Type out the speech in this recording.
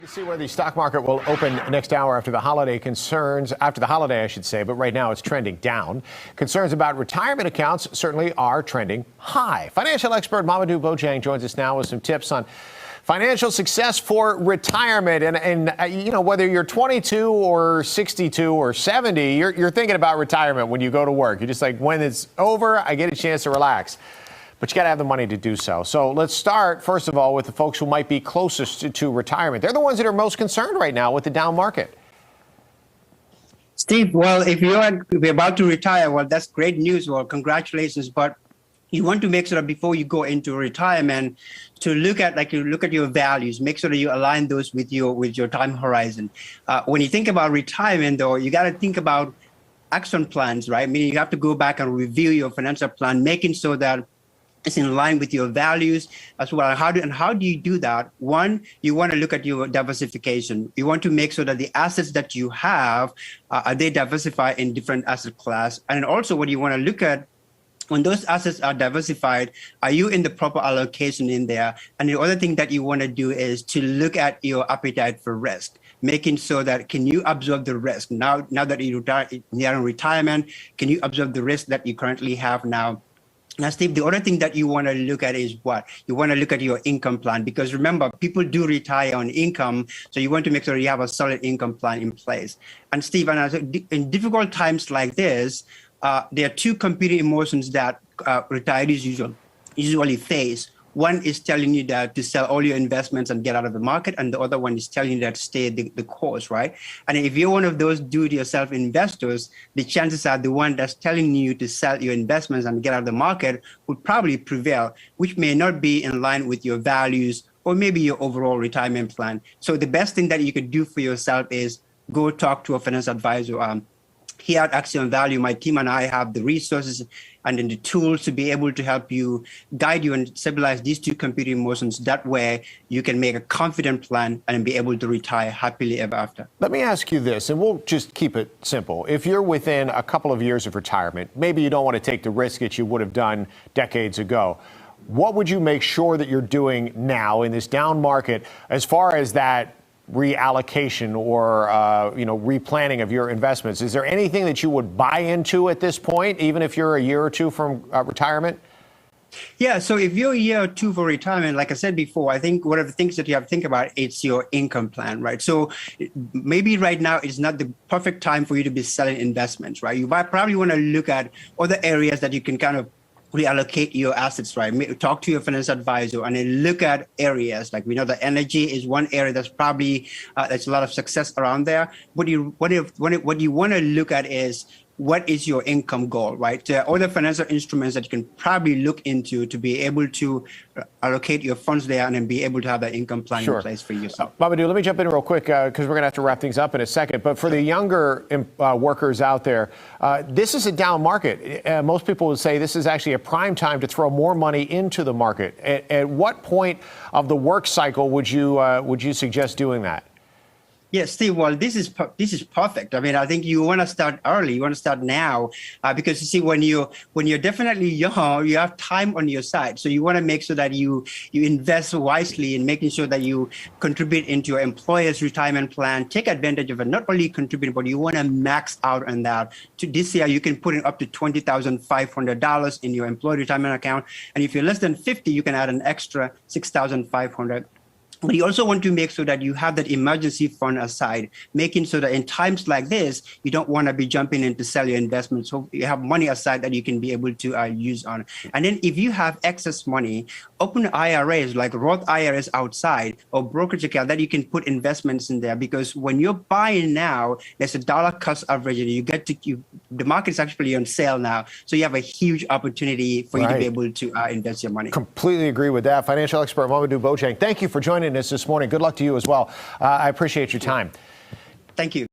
To see where the stock market will open next hour after the holiday I should say, but right now it's trending down. Concerns about retirement accounts certainly are trending high. Financial expert Momodou Bojang joins us now with some tips on financial success for retirement. And you know, whether you're 22 or 62 or 70, you're thinking about retirement when you go to work. You're just like, when it's over, I get a chance to relax. But you got to have the money to do so. So let's start, first of all, with the folks who might be closest to retirement. They're the ones that are most concerned right now with the down market. Steve, well, if you're about to retire, well, that's great news. Well, congratulations. But you want to make sure that before you go into retirement, to look at your values, make sure that you align those with your time horizon. When you think about retirement, though, you got to think about action plans, right? Meaning you have to go back and review your financial plan, making sure that it's in line with your values as well. How do you do that? One, you want to look at your diversification. You want to make sure that the assets that you have, are they diversified in different asset class? And also what you want to look at, when those assets are diversified, are you in the proper allocation in there? And the other thing that you want to do is to look at your appetite for risk, making sure that can you absorb the risk now that you're in retirement, can you absorb the risk that you currently have now? Now, Steve, the other thing that you want to look at is what? You want to look at your income plan, because remember, people do retire on income. So you want to make sure you have a solid income plan in place. And Steve, in difficult times like this, there are two competing emotions that retirees usually face. One is telling you that to sell all your investments and get out of the market, and the other one is telling you that to stay the course, right? And if you're one of those do-it-yourself investors, the chances are the one that's telling you to sell your investments and get out of the market would probably prevail, which may not be in line with your values or maybe your overall retirement plan. So the best thing that you could do for yourself is go talk to a financial advisor. Here at Axiom Value, my team and I have the resources and then the tools to be able to help you, guide you, and stabilize these two competing emotions. That way, you can make a confident plan and be able to retire happily ever after. Let me ask you this, and we'll just keep it simple. If you're within a couple of years of retirement, maybe you don't want to take the risk that you would have done decades ago. What would you make sure that you're doing now in this down market as far as that reallocation or replanning of your investments? Is there anything that you would buy into at this point, even if you're a year or two from retirement? Yeah, so if you're a year or two for retirement, like I said before, I think one of the things that you have to think about is your income plan, right? So maybe right now is not the perfect time for you to be selling investments, right? You might probably want to look at other areas that you can kind of reallocate your assets, right? Talk to your financial advisor and then look at areas like, we know that energy is one area that's probably there's a lot of success around there. What you want to look at is, what is your income goal, right? There are other financial instruments that you can probably look into to be able to allocate your funds there and then be able to have that income plan in place for yourself. Momodou, let me jump in real quick because we're going to have to wrap things up in a second. But for the younger workers out there, this is a down market. Most people would say this is actually a prime time to throw more money into the market. At what point of the work cycle would you suggest doing that? Yes, Steve, well, this is perfect. I mean, I think you want to start early. You want to start now because you see, when you're definitely young, you have time on your side. So you want to make sure that you invest wisely in making sure that you contribute into your employer's retirement plan. Take advantage of it. Not only contribute, but you want to max out on that. To this year, you can put in up to $20,500 in your employee retirement account. And if you're less than 50, you can add an extra $6,500. But you also want to make sure that you have that emergency fund aside, making sure that in times like this, you don't want to be jumping in to sell your investments. So you have money aside that you can be able to use on. And then if you have excess money, open IRAs like Roth IRAs outside or brokerage account that you can put investments in there. Because when you're buying now, there's a dollar cost average. The market is actually on sale now. So you have a huge opportunity for you to be able to invest your money. Completely agree with that. Financial expert Momodou Bojang, thank you for joining us this morning. Good luck to you as well. I appreciate your time. Thank you.